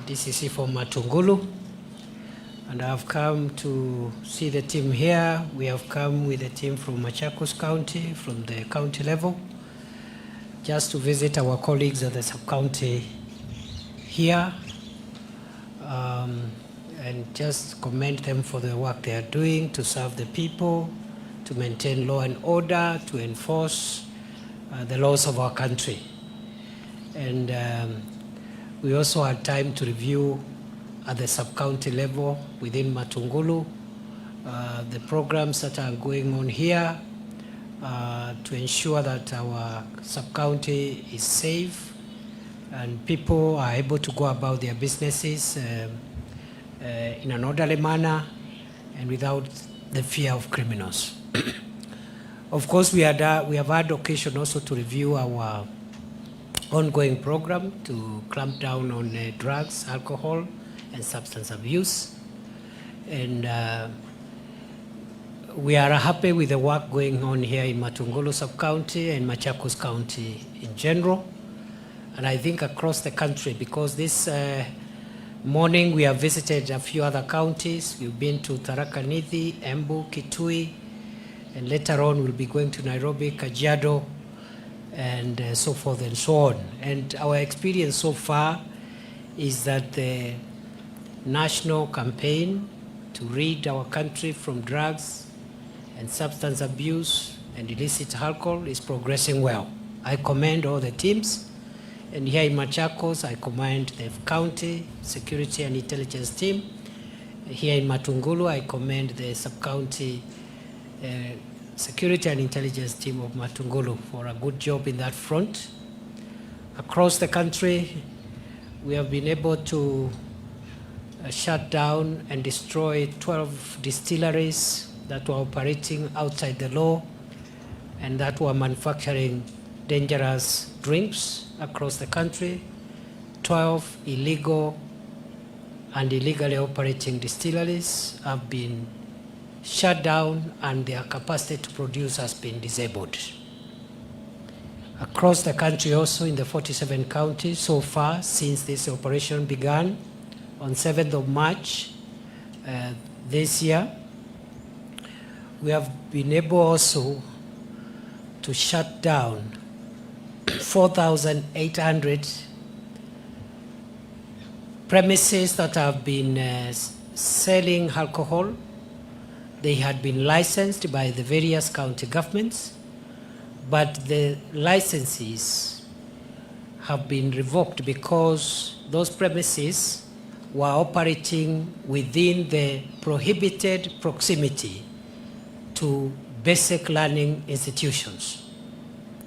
DCC from Matungulu, and I've come to see the team here. We have come with a team from Machakos County, from the county level, just to visit our colleagues at the sub-county here, and just commend them for the work they are doing to serve the people, to maintain law and order, to enforce the laws of our country. And we also had time to review at the sub-county level within Matungulu the programs that are going on here to ensure that our sub-county is safe and people are able to go about their businesses in an orderly manner and without the fear of criminals. Of course, we have had occasion also to review our ongoing program to clamp down on drugs, alcohol, and substance abuse. And we are happy with the work going on here in Matungulu sub-county and Machakos County in general. And I think across the country, because this morning we have visited a few other counties. We've been to Tharaka Nithi, Embu, Kitui, and later on we'll be going to Nairobi, Kajiado, and so forth and so on. And our experience so far is that the national campaign to rid our country from drugs and substance abuse and illicit alcohol is progressing well. I commend all the teams. And here in Machakos, I commend the county security and intelligence team. Here in Matungulu, I commend the sub-county security and intelligence team of Matungulu for a good job in that front. Across the country, we have been able to shut down and destroy 12 distilleries that were operating outside the law and that were manufacturing dangerous drinks across the country. 12 illegal and illegally operating distilleries have been shut down and their capacity to produce has been disabled. Across the country also in the 47 counties so far since this operation began on 7th of March this year, we have been able also to shut down 4,800 premises that have been selling alcohol. They had been licensed by the various county governments, but the licenses have been revoked because those premises were operating within the prohibited proximity to basic learning institutions.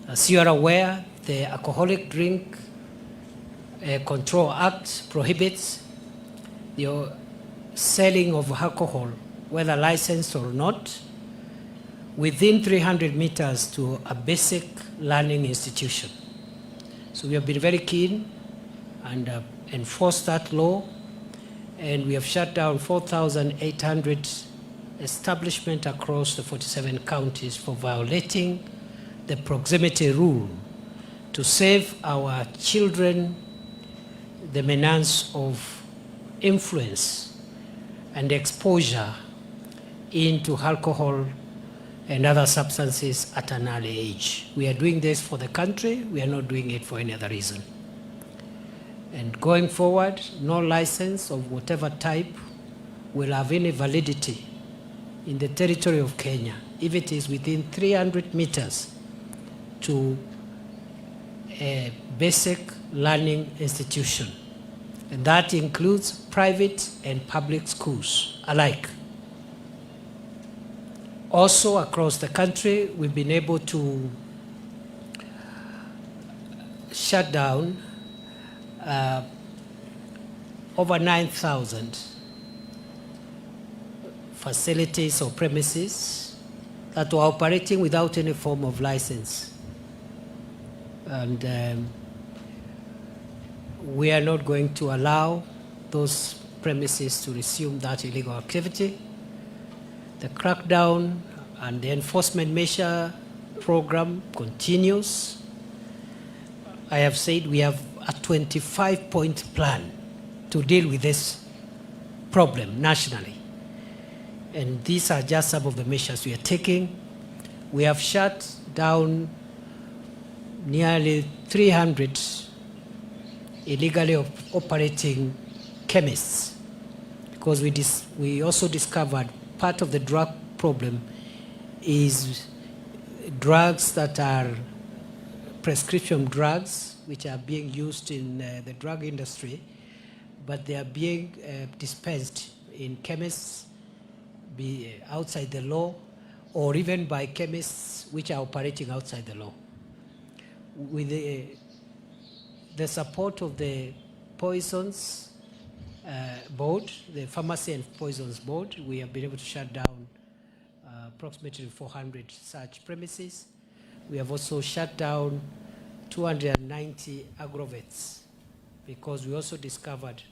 As you are aware, the Alcoholic Drink Control Act prohibits the selling of alcohol, whether licensed or not, within 300 meters to a basic learning institution. So we have been very keen and enforced that law, and we have shut down 4,800 establishments across the 47 counties for violating the proximity rule to save our children the menace of influence and exposure into alcohol and other substances at an early age. We are doing this for the country. We are not doing it for any other reason. And going forward, no license of whatever type will have any validity in the territory of Kenya if it is within 300 meters to a basic learning institution. And that includes private and public schools alike. Also across the country, we've been able to shut down over 9,000 facilities or premises that were operating without any form of license. And we are not going to allow those premises to resume that illegal activity. The crackdown and the enforcement measure program continues. I have said we have a 25-point plan to deal with this problem nationally. And these are just some of the measures we are taking. We have shut down nearly 300 illegally operating chemists, because we also discovered part of the drug problem is drugs that are prescription drugs, which are being used in the drug industry, but they are being dispensed in chemists outside the law, or even by chemists which are operating outside the law. With the support of the Poisons Board, the Pharmacy and Poisons Board, we have been able to shut down approximately 400 such premises. We have also shut down 290 agrovets, because we also discovered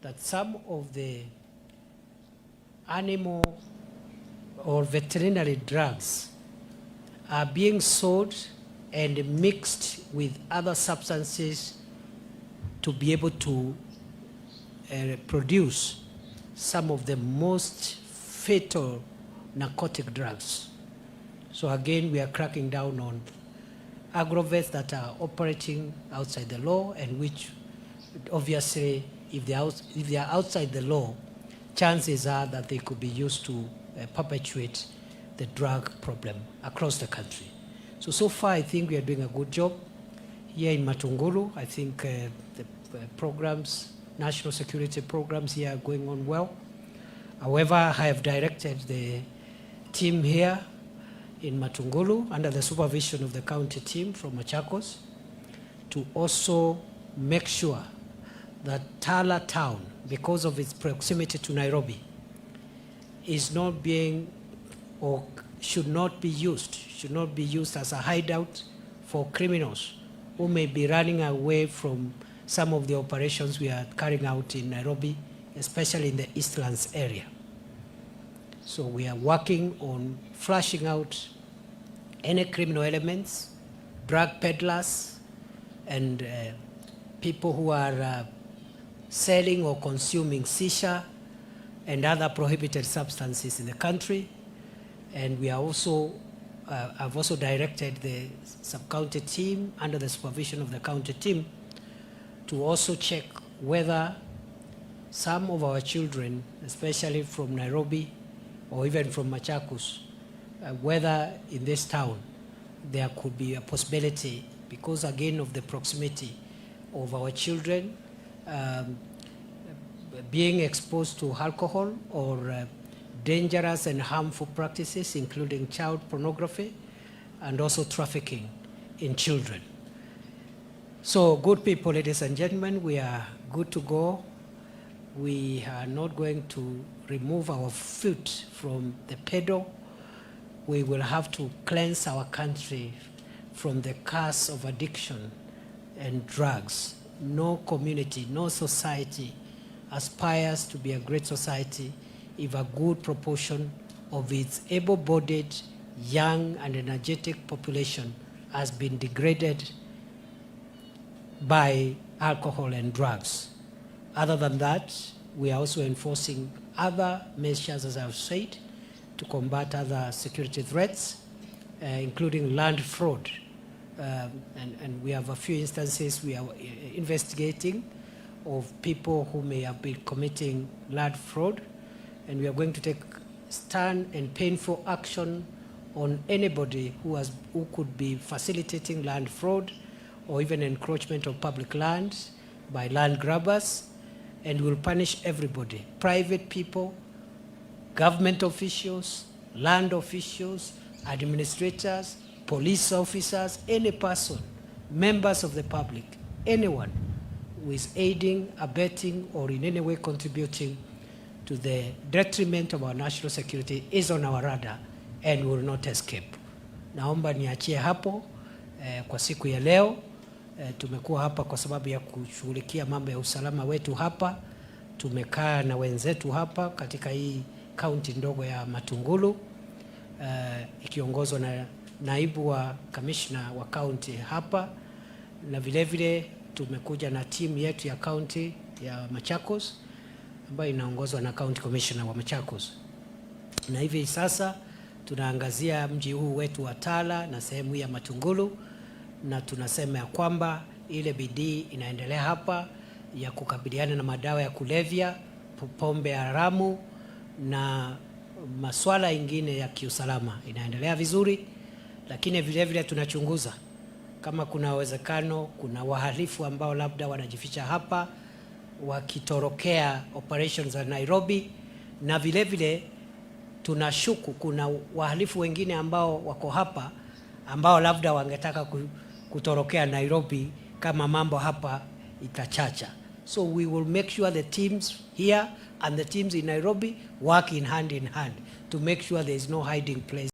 that some of the animal or veterinary drugs are being sold and mixed with other substances to be able to produce some of the most fatal narcotic drugs. So again, we are cracking down on agrovets that are operating outside the law, and which obviously, if they are outside the law, chances are that they could be used to perpetuate the drug problem across the country. So far, I think we are doing a good job. Here in Matungulu, I think the programs, national security programs here are going on well. However, I have directed the team here in Matungulu, under the supervision of the county team from Machakos, to also make sure that Tala town, because of its proximity to Nairobi, is not being, or should not be used as a hideout for criminals who may be running away from some of the operations we are carrying out in Nairobi, especially in the Eastlands area. So we are working on flushing out any criminal elements, drug peddlers, and people who are selling or consuming shisha and other prohibited substances in the country. And we are also, I've also directed the sub-county team, under the supervision of the county team, to also check whether some of our children, especially from Nairobi or even from Machakos, whether in this town there could be a possibility, because again of the proximity of our children being exposed to alcohol or dangerous and harmful practices, including child pornography and also trafficking in children. So, good people, ladies and gentlemen, we are good to go. We are not going to remove our foot from the pedal. We will have to cleanse our country from the curse of addiction and drugs. No community, no society aspires to be a great society if a good proportion of its able-bodied, young and energetic population has been degraded by alcohol and drugs. Other than that, we are also enforcing other measures, as I've said, to combat other security threats, including land fraud. And we have a few instances we are investigating of people who may have been committing land fraud, and we are going to take stern and painful action on anybody who could be facilitating land fraud or even encroachment of public land by land grabbers, and will punish everybody, private people, government officials, land officials, administrators, police officers, any person, members of the public, anyone who is aiding, abetting, or in any way contributing to the detriment of our national security is on our radar and will not escape. Naomba niachie hapo kwa siku ya leo. Tumekuwa hapa kwa sababu ya kushughulikia mambo ya usalama wetu hapa. Tumekaa na wenzetu hapa katika hii kaunti ndogo ya Matungulu, ikiongozwa na naibu wa kamishna wa kaunti hapa, na vile vile tumekuja na timu yetu ya county ya Machakos ambayo inaongozwa na County Commissioner wa Machakos. Na hivi sasa tunaangazia mji huu wetu wa Tala na sehemu ya Matungulu, na tunasema ya kwamba ile bidii inaendelea hapa ya kukabiliana na madawa ya kulevya, pombe haramu na masuala ingine ya kiusalama inaendelea vizuri, lakini vile vile tunachunguza kama kuna uwezekano kuna wahalifu ambao labda wanajificha hapa wakitorokea operations za Nairobi, na vile vile tunashuku kuna wahalifu wengine ambao wako hapa ambao labda wangetaka kutorokea Nairobi kama mambo hapa itachacha. So we will make sure the teams here and the teams in Nairobi work in hand to make sure there is no hiding place.